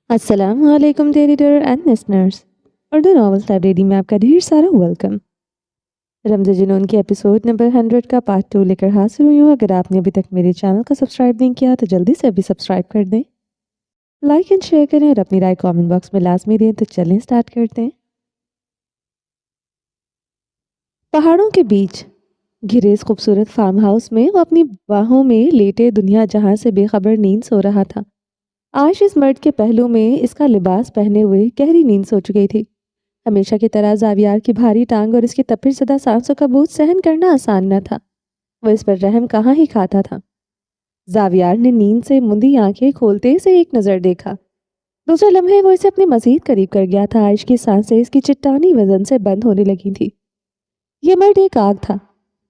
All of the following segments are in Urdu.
السلام علیکم reader and listeners, Urdu novels library میں آپ کا ڈھیر سارا ویلکم۔ رمز جنون کے ایپیسوڈ نمبر 100 کا پارٹ 2 لے کر حاصل ہوئی ہوں۔ اگر آپ نے ابھی تک میرے چینل کو سبسکرائب نہیں کیا تو جلدی سے ابھی سبسکرائب کر دیں، لائک اینڈ شیئر کریں اور اپنی رائے کامنٹ باکس میں لازمی دیں۔ تو چلیں سٹارٹ کرتے ہیں۔ پہاڑوں کے بیچ گھرے اس خوبصورت فارم ہاؤس میں وہ اپنی باہوں میں لیٹے دنیا جہاں سے بے خبر نیند سو رہا تھا۔ آج اس مرد کے پہلو میں اس کا لباس پہنے ہوئے گہری نیند سو چکی تھی۔ ہمیشہ کی طرح زاویار کی بھاری ٹانگ اور اس کی تپش زدہ سانسوں کا بوجھ سہن کرنا آسان نہ تھا۔ وہ اس پر رحم کہاں ہی کھاتا تھا۔ زاویار نے نیند سے مندی آنکھیں کھولتے سے ایک نظر دیکھا۔ دوسرے لمحے وہ اسے اپنے مزید قریب کر گیا تھا۔ عائش کی سانسیں اس کی چٹانی وزن سے بند ہونے لگی تھی۔ یہ مرد ایک آگ تھا،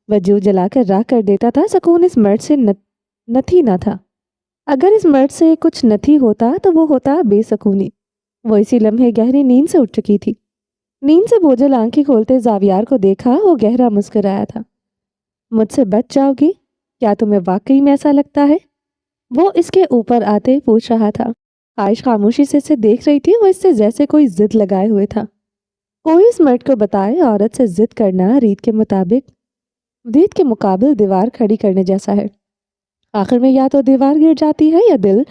وجود جلا کر راکھ کر دیتا تھا۔ سکون اس مرد سے نتھی نہ تھا۔ اگر اس مرد سے کچھ نتھی ہوتا تو وہ ہوتا بے سکونی۔ وہ اسی لمحے گہری نیند سے اٹھ چکی تھی۔ نیند سے بوجھل آنکھیں کھولتے زاویار کو دیکھا۔ وہ گہرا مسکرایا تھا۔ مجھ سے بچ جاؤ گی؟ کیا تمہیں واقعی میں ایسا لگتا ہے؟ وہ اس کے اوپر آتے پوچھ رہا تھا۔ عائش خاموشی سے اسے دیکھ رہی تھی۔ وہ اس سے جیسے کوئی ضد لگائے ہوئے تھا۔ کوئی اس مرد کو بتائے عورت سے ضد کرنا ریت کے مقابل دیوار کھڑی کرنے جیسا ہے۔ آخر میں یا تو دیوار گر جاتی ہے یا دل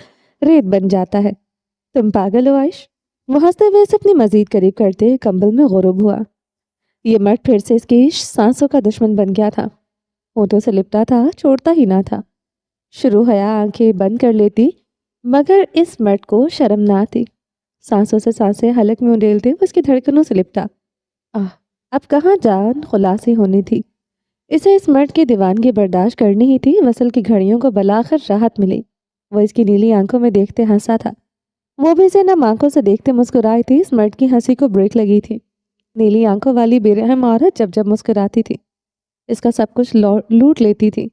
ریت بن جاتا ہے۔ تم پاگل ہو عائش؟ وہ ہنستے ہوئے اسے اپنی مزید قریب کرتے کمبل میں غروب ہوا۔ یہ مرد پھر سے اس کی سانسوں کا دشمن بن گیا تھا۔ ہونٹوں سے لپٹا تھا، چھوڑتا ہی نہ تھا۔ شروع حیا آنکھیں بند کر لیتی، مگر اس مرد کو شرم نہ آتی۔ سانسوں سے سانسیں حلق میں انڈیلتے وہ اس کی دھڑکنوں سے لپٹا۔ اب کہاں جان خلاصی ہونی تھی۔ اسے اس مرد کی دیوانگی برداشت کرنی ہی تھی۔ وصل کی گھڑیوں کو بلاخر راحت ملی۔ وہ اس کی نیلی آنکھوں میں دیکھتے ہنسا تھا۔ وہ بھی اسے نم آنکھوں سے دیکھتے مسکرائی تھی۔ اس مرد کی ہنسی کو بریک لگی تھی۔ نیلی آنکھوں والی بے رحم عورت جب جب مسکراتی تھی، اس کا سب کچھ لوٹ لیتی تھی۔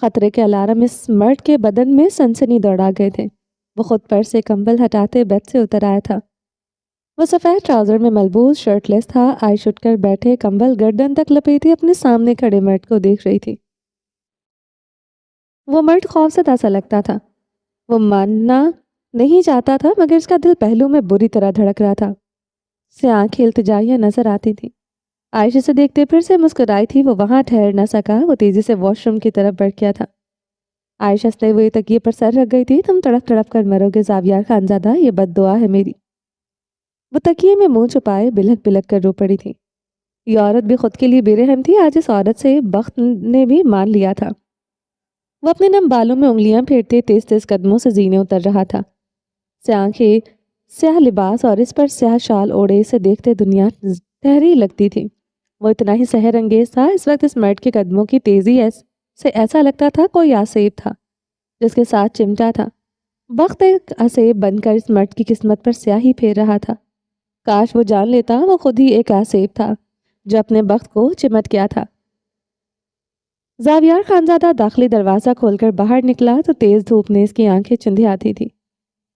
خطرے کے الارم اس مرد کے بدن میں سنسنی دوڑا گئے تھے۔ وہ خود پر سے کمبل ہٹاتے بیڈ سے اتر آیا تھا۔ وہ سفید ٹراؤزر میں ملبوس شرٹ لیس تھا۔ عائش اٹھ کر بیٹھے کمبل گردن تک لپیٹے اپنے سامنے کھڑے مرد کو دیکھ رہی تھی۔ وہ مرد خوفزدہ سا لگتا تھا۔ وہ ماننا نہیں چاہتا تھا، مگر اس کا دل پہلو میں بری طرح دھڑک رہا تھا۔ سے آنکھیں التجائیہ نظر آتی تھی۔ عائش اسے دیکھتے پھر سے مسکرائی تھی۔ وہ وہاں ٹھہر نہ سکا۔ وہ تیزی سے واش روم کی طرف بڑھ گیا تھا۔ عائش ہنستے ہوئے تکیے پر سر رکھ گئی تھی۔ تم تڑپ تڑپ کر مرو گے زاویار خانزادہ، یہ بد دعا ہے میری۔ وہ تکیے میں منہ چھپائے بلک بلک کر رو پڑی تھی۔ یہ عورت بھی خود کے لیے بے رحم تھی۔ آج اس عورت سے بخت نے بھی مان لیا تھا۔ وہ اپنے نم بالوں میں انگلیاں پھیرتے تیز تیز قدموں سے زینے اتر رہا تھا۔ سیاہ آنکھیں، سیاہ لباس اور اس پر سیاہ شال اوڑے اسے دیکھتے دنیا ٹھہری لگتی تھی۔ وہ اتنا ہی سحر انگیز تھا۔ اس وقت اس مرد کے قدموں کی تیزی سے ایسا لگتا تھا کوئی آسیب تھا جس کے ساتھ چمٹا تھا۔ وقت ایک آسیب بن کر اس مرد کی قسمت پر سیاہی پھیر رہا تھا۔ کاش وہ جان لیتا وہ خود ہی ایک آسیب تھا جو اپنے بخت کو چمٹ گیا تھا۔ زاویار خانزادہ داخلی دروازہ کھول کر باہر نکلا تو تیز دھوپ نے اس کی آنکھیں چندھیاتی تھی۔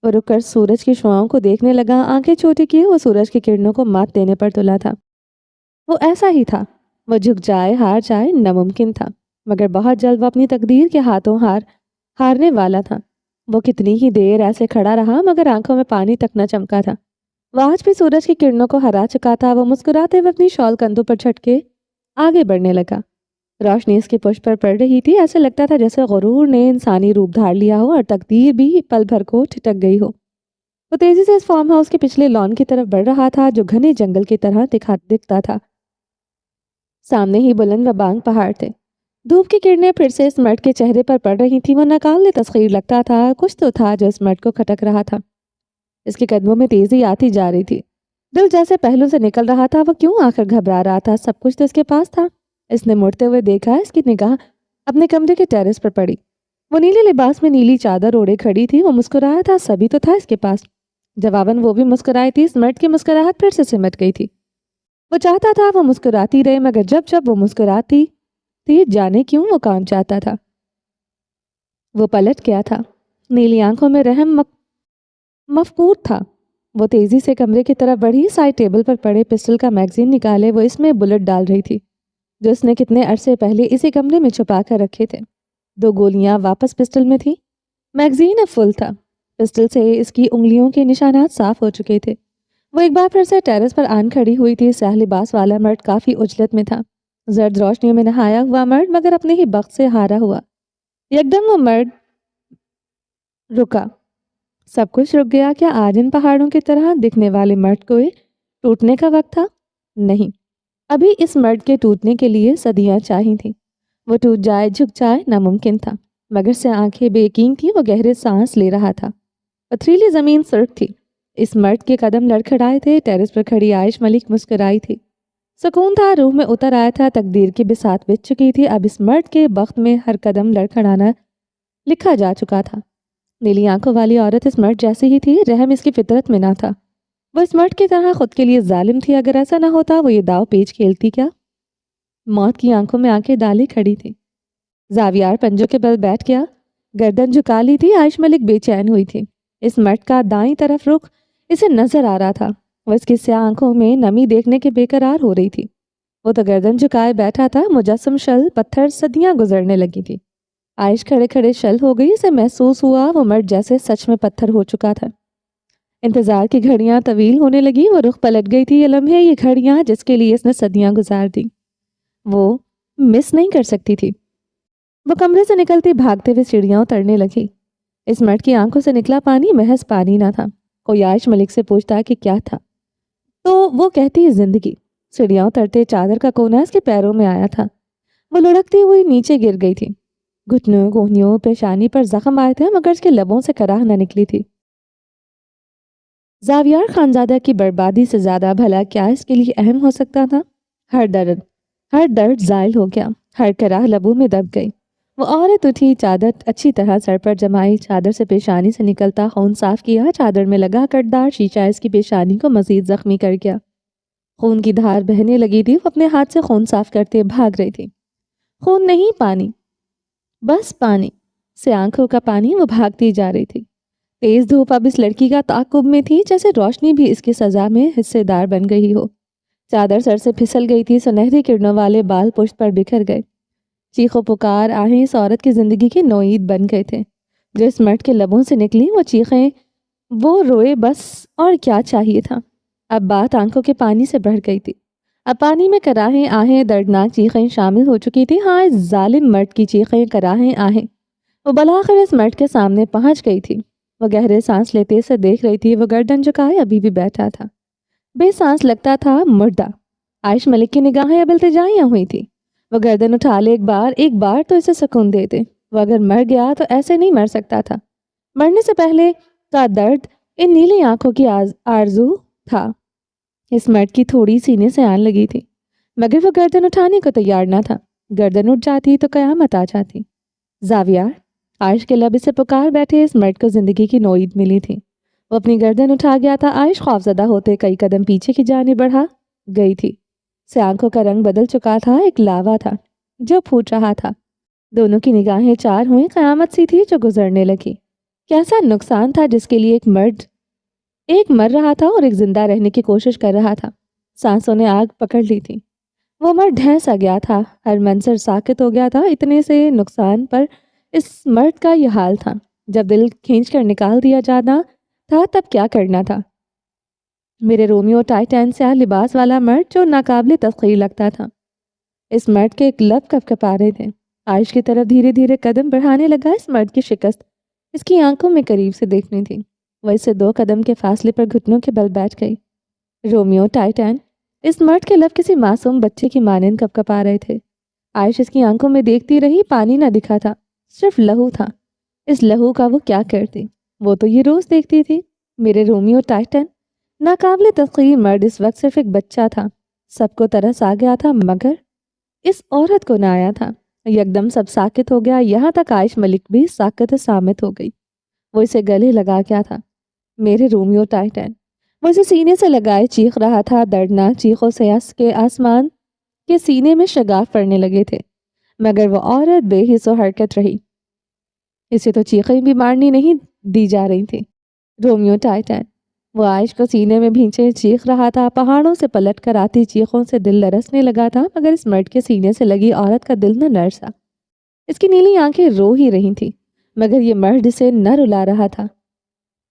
وہ رک کر سورج کی شعاؤں کو دیکھنے لگا۔ آنکھیں چھوٹی کیے وہ سورج کی کرنوں کو مات دینے پر تلا تھا۔ وہ ایسا ہی تھا، وہ جھک جائے ہار جائے ناممکن تھا، مگر بہت جلد وہ اپنی تقدیر کے ہاتھوں ہارنے والا تھا۔ وہ کتنی ہی دیر ایسے کھڑا رہا مگر آنکھوں میں پانی تک نہ چمکا تھا۔ وہ آج بھی سورج کی کرنوں کو ہرا چکا تھا۔ وہ مسکراتے ہوئے اپنی شال کندھوں پر جھٹکے آگے بڑھنے لگا۔ روشنی اس کی پشت پر پڑ رہی تھی۔ ایسے لگتا تھا جیسے غرور نے انسانی روپ دھار لیا ہو اور تقدیر بھی پل بھر کو ٹھٹک گئی ہو۔ وہ تیزی سے اس فارم ہاؤس کے پچھلے لان کی طرف بڑھ رہا تھا جو گھنے جنگل کی طرح دکھتا تھا۔ سامنے ہی بلند و بانگ پہاڑ تھے۔ دھوپ کی کرنیں پھر سے اس مرد کے چہرے پر پڑ رہی تھیں۔ وہ ناقابل تسخیر لگتا تھا۔ کچھ تو تھا جو اس مرد کو کھٹک رہا تھا۔ اس کے قدموں میں تیزی آتی جا رہی تھی۔ دل جیسے پہلو سے نکل رہا تھا۔ وہ کیوں آخر گھبرا رہا تھا؟ سب کچھ تو اس کے پاس تھا۔ اس نے مڑتے ہوئے دیکھا۔ اس کی نگاہ اپنے کمرے کے ٹیرس پر پڑی۔ وہ نیلے لباس میں نیلی چادر اوڑے کھڑی تھی۔ وہ مسکرایا تھا، سبھی تو تھا اس کے پاس۔ جواباً وہ بھی مسکرائی تھی۔ اس مرد کی مسکراہٹ پھر سے سمٹ گئی تھی۔ وہ چاہتا تھا وہ مسکراتی رہے، مگر جب جب وہ مسکراتی تھی جانے کیوں وہ کام چاہتا تھا۔ وہ پلٹ گیا تھا۔ نیلی آنکھوں میں رحم مفقود تھا۔ وہ تیزی سے کمرے کی طرف بڑھی۔ سائڈ ٹیبل پر پڑے پسٹل کا میگزین نکالے وہ اس میں بلٹ ڈال رہی تھی جو اس نے کتنے عرصے پہلے اسی کمرے میں چھپا کر رکھے تھے۔ 2 گولیاں واپس پسٹل میں تھی۔ میگزین اب فل تھا۔ پسٹل سے اس کی انگلیوں کے نشانات صاف ہو چکے تھے۔ وہ ایک بار پھر سے ٹیرس پر آن کھڑی ہوئی تھی۔ سیاہ لباس والا مرد کافی عجلت میں تھا، زرد روشنیوں میں نہایا ہوا مرد، مگر اپنے ہی بخت سے ہارا ہوا۔ یکدم وہ مرد رکا، سب کچھ رک گیا۔ کیا آج ان پہاڑوں کی طرح دکھنے والے مرد کو ٹوٹنے کا وقت تھا؟ نہیں، ابھی اس مرد کے ٹوٹنے کے لیے صدیاں چاہی تھیں۔ وہ ٹوٹ جائے، جھک جائے، ناممکن تھا، مگر سے آنکھیں بے یقین تھیں۔ وہ گہرے سانس لے رہا تھا۔ پتھریلی زمین سرخ تھی، اس مرد کے قدم لڑکھڑائے تھے۔ ٹیرس پر کھڑی عائش ملک مسکرائی تھی، سکون تھا، روح میں اتر آیا تھا۔ تقدیر کی بساط بچ چکی تھی، اب اس مرد کے بخت میں ہر قدم لڑکھڑانا لکھا جا چکا تھا۔ نیلی آنکھوں والی عورت اس مرد جیسی ہی تھی، رحم اس کی فطرت میں نہ تھا۔ وہ اس مرد کی طرح خود کے لیے ظالم تھی۔ اگر ایسا نہ ہوتا وہ یہ داؤ پیچ کھیلتی کیا؟ موت کی آنکھوں میں آنکھیں ڈالے کھڑی تھی۔ زاویار پنجوں کے بل بیٹھ گیا، گردن جھکا لی تھی۔ عائش ملک بے چین ہوئی تھی۔ اس مرد کا دائیں طرف رخ اسے نظر آ رہا تھا، وہ اس کی سیاہ آنکھوں میں نمی دیکھنے کے بے قرار ہو رہی تھی۔ وہ تو گردن جھکائے بیٹھا تھا، مجسم شل پتھر صدیاں گزرنے لگی تھی۔ عائش کھڑے کھڑے شل ہو گئی، اسے محسوس ہوا وہ مرد جیسے سچ میں پتھر ہو چکا تھا۔ انتظار کی گھڑیاں طویل ہونے لگی، وہ رخ پلٹ گئی تھی۔ یہ لمحے، یہ گھڑیاں جس کے لیے اس نے صدیاں گزار دی، وہ مس نہیں کر سکتی تھی۔ وہ کمرے سے نکلتی بھاگتے ہوئے سیڑھیاں اترنے لگی۔ اس مرد کی آنکھوں سے نکلا پانی محض پانی نہ تھا۔ کوئی عائش ملک سے پوچھتا کہ کیا تھا تو وہ کہتی زندگی۔ سیڑھیاں اترتے چادر کا کونا اس کے پیروں میں آیا تھا، وہ لڑکتی ہوئی نیچے گر گئی تھی۔ گھٹنوں، کوہنیوں، پیشانی پر زخم آئے تھے، مگر اس کے لبوں سے کراہ نہ نکلی تھی۔ زاویار خانزادہ کی بربادی سے زیادہ بھلا کیا اس کے لیے اہم ہو سکتا تھا؟ ہر درد زائل ہو گیا، ہر کراہ لبوں میں دب گئی۔ وہ عورت اٹھی، چادر اچھی طرح سر پر جمائی، چادر سے پیشانی سے نکلتا خون صاف کیا۔ چادر میں لگا کٹدار شیشہ اس کی پیشانی کو مزید زخمی کر گیا۔ خون کی دھار بہنے لگی تھی، وہ اپنے ہاتھ سے خون صاف کرتے بھاگ رہی تھی۔ خون نہیں، پانی، بس پانی سے آنکھوں کا پانی۔ وہ بھاگتی جا رہی تھی۔ تیز دھوپ اب اس لڑکی کا تعاقب میں تھی، جیسے روشنی بھی اس کی سزا میں حصے دار بن گئی ہو۔ چادر سر سے پھسل گئی تھی، سنہری کرنوں والے بال پشت پر بکھر گئے۔ چیخ و پکار آہیں اس عورت کی زندگی کے نوعید بن گئے تھے۔ جو اس مرد کے لبوں سے نکلی وہ چیخیں، وہ روئے، بس اور کیا چاہیے تھا؟ اب بات آنکھوں کے پانی سے بڑھ گئی تھی۔ اب پانی میں کراہیں، آہیں، دردناک چیخیں شامل ہو چکی تھی۔ ہاں، اس ظالم مرد کی چیخیں، کراہیں، آہیں۔ وہ بالآخر اس مرد کے سامنے پہنچ گئی تھی۔ وہ گہرے سانس لیتے اسے دیکھ رہی تھی۔ وہ گردن جھکائے ابھی بھی بیٹھا تھا، بے سانس لگتا تھا، مردہ۔ عائش ملک کی نگاہیں اب التجائیاں ہوئی تھی۔ وہ گردن اٹھا لے، ایک بار تو اسے سکون دے دے۔ وہ اگر مر گیا تو ایسے نہیں مر سکتا تھا۔ مرنے سے پہلے کا درد ان نیلی آنکھوں کی آرزو تھا۔ اس مرد کی تھوڑی سینے سے آن لگی تھی، مگر وہ گردن اٹھانے کو تیار نہ تھا۔ گردن اٹھ جاتی تو قیامت آ جاتی۔ زاویار، عائش کے لب اسے پکار بیٹھے۔ اس مرد کو زندگی کی نوعید ملی تھی۔ وہ اپنی گردن اٹھا گیا تھا۔ عائش خوفزدہ ہوتے کئی قدم پیچھے کی جانب بڑھا گئی تھی۔ سے آنکھوں کا رنگ بدل چکا تھا، ایک لاوا تھا جو پھوٹ رہا تھا۔ دونوں کی نگاہیں چار ہوئیں، قیامت سی تھی جو گزرنے لگی۔ کیسا نقصان تھا جس کے لیے ایک مر رہا تھا اور ایک زندہ رہنے کی کوشش کر رہا تھا۔ سانسوں نے آگ پکڑ لی تھی۔ وہ مرد ڈھہ گیا تھا، ہر منظر ساکت ہو گیا تھا۔ اتنے سے نقصان پر اس مرد کا یہ حال تھا۔ جب دل کھینچ کر نکال دیا جانا تھا تب کیا کرنا تھا؟ میرے رومیو ٹائٹین سیاہ لباس والا مرد جو ناقابل تسخیر لگتا تھا۔ اس مرد کے ایک لب کپکپا رہے تھے۔ عائش کی طرف دھیرے دھیرے قدم بڑھانے لگا۔ اس مرد کی شکست اس کی آنکھوں میں قریب سے دیکھنی تھی۔ وہ اس سے 2 قدم کے فاصلے پر گھٹنوں کے بل بیٹھ گئی۔ رومیو ٹائٹین، اس مرد کے لب کسی معصوم بچے کی مانند کپکپا رہے تھے۔ عائش اس کی آنکھوں میں دیکھتی رہی، پانی نہ دکھا تھا، صرف لہو تھا۔ اس لہو کا وہ کیا کرتی؟ وہ تو یہ روز دیکھتی تھی۔ میرے رومیو ٹائٹن، ناقابل تسخیر مرد اس وقت صرف ایک بچہ تھا۔ سب کو ترس آ گیا تھا، مگر اس عورت کو نہ آیا تھا۔ یکدم سب ساکت ہو گیا، یہاں تک عائش ملک بھی ساکت سامت ہو گئی۔ وہ اسے گلے لگا گیا تھا۔ میرے رومیو ٹائٹن، وہ اسے سینے سے لگائے چیخ رہا تھا۔ دردناک چیخوں سے کے آسمان کے سینے میں شگاف پڑنے لگے تھے، مگر وہ عورت بے حس و حرکت رہی۔ اسے تو چیخیں بھی مارنی نہیں دی جا رہی تھی۔ رومیو ٹائٹن، وہ عائش کو سینے میں بھینچے چیخ رہا تھا۔ پہاڑوں سے پلٹ کر آتی چیخوں سے دل لرسنے لگا تھا، مگر اس مرد کے سینے سے لگی عورت کا دل نہ لرزا۔ اس کی نیلی آنکھیں رو ہی رہی تھیں، مگر یہ مرد اسے نہ رلا رہا تھا۔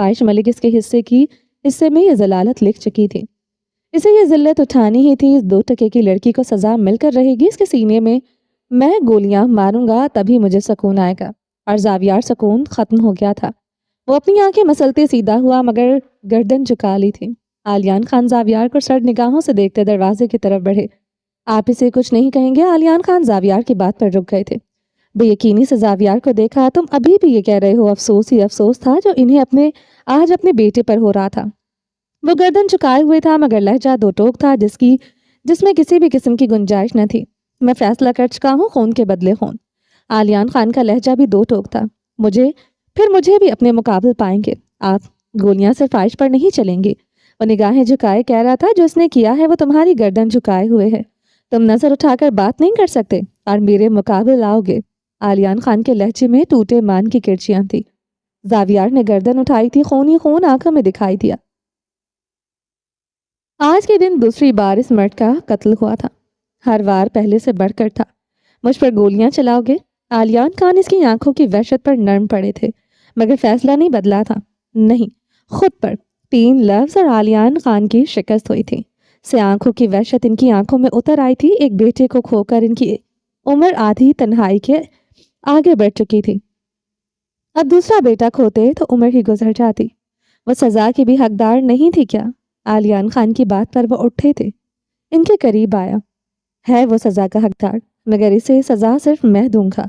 عائش ملک اس کے حصے میں یہ ضلالت لکھ چکی تھی۔ اسے یہ ذلت اٹھانی ہی تھی۔ اس 2 ٹکے کی لڑکی کو سزا مل کر رہے گی۔ اس کے سینے میں گولیاں ماروں گا تبھی مجھے سکون آئے گا۔ اور زاویار سکون ختم ہو گیا تھا۔ وہ اپنی آنکھیں مسلتے سیدھا ہوا مگر گردن جھکا لی تھی۔ عالیان خان زاویار کو سرد نگاہوں سے دیکھتے دروازے کی طرف بڑھے۔ آپ اسے کچھ نہیں کہیں گے؟ عالیان خان زاویار کی بات پر رک گئے تھے۔ بے یقینی سے زاویار کو دیکھا۔ تم ابھی بھی یہ کہہ رہے ہو؟ افسوس ہی افسوس تھا جو انہیں آج اپنے بیٹے پر ہو رہا تھا۔ وہ گردن چکائے ہوئے تھا مگر لہجہ 2 ٹوک تھا جس میں کسی بھی قسم کی گنجائش نہ تھی۔ میں فیصلہ کر چکا ہوں، خون کے بدلے خون۔ عالیان خان کا لہجہ بھی 2 ٹوک تھا۔ مجھے بھی اپنے مقابل پائیں گے۔ آپ گولیاں صرف عائش پر نہیں چلیں گی۔ وہ نگاہیں جھکائے کہہ رہا تھا جو اس نے کیا ہے وہ تمہاری گردن جھکائے ہوئے ہے۔ تم نظر اٹھا کر بات نہیں کر سکتے اور میرے مقابل آؤ گے۔ عالیان خان کے لہجے میں ٹوٹے مان کی کرچیاں تھی۔ زاویار نے گردن اٹھائی تھی، خون ہی خون آنکھوں میں دکھائی دیا۔ آج کے دن دوسری بار اس مرد کا قتل ہوا تھا۔ ہر وار پہلے سے بڑھ کر تھا۔ مجھ پر گولیاں چلاؤ گے؟ عالیان خان اس کی آنکھوں کی وحشت پر نرم پڑے تھے مگر فیصلہ نہیں بدلا تھا۔ نہیں، خود پر 3 لفظ اور عالیان خان کی شکست ہوئی تھی۔ سے آنکھوں کی وحشت ان کی آنکھوں میں اتر آئی تھی۔ ایک بیٹے کو کھو کر ان کی عمر آدھی تنہائی کے آگے بڑھ چکی تھی۔ اب دوسرا بیٹا کھوتے تو عمر ہی گزر جاتی۔ وہ سزا کی بھی حقدار نہیں تھی کیا؟ عالیان خان کی بات پر وہ اٹھے تھے۔ ان کے قریب آیا۔ ہے وہ سزا کا حقدار مگر اسے سزا صرف میں دوں گا۔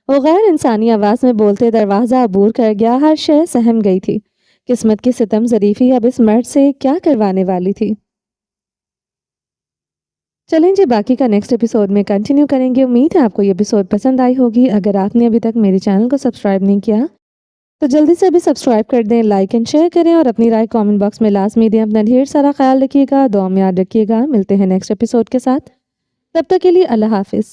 وہ غیر انسانی آواز میں بولتے دروازہ عبور کر گیا۔ ہر شے سہم گئی تھی۔ قسمت کی ستم ظریفی اب اس مرد سے کیا کروانے والی تھی؟ چلیں جی، باقی کا نیکسٹ ایپیسوڈ میں کنٹینیو کریں گے۔ امید ہے آپ کو یہ ایپیسوڈ پسند آئی ہوگی۔ اگر آپ نے ابھی تک میرے چینل کو سبسکرائب نہیں کیا تو جلدی سے ابھی سبسکرائب کر دیں، لائک اینڈ شیئر کریں اور اپنی رائے کامنٹ باکس میں لازمی دیں۔ اپنا ڈھیر سارا خیال رکھیے گا، دعا میں یاد رکھیے گا۔ ملتے ہیں نیکسٹ ایپیسوڈ کے ساتھ، تب تک کے لیے اللہ حافظ۔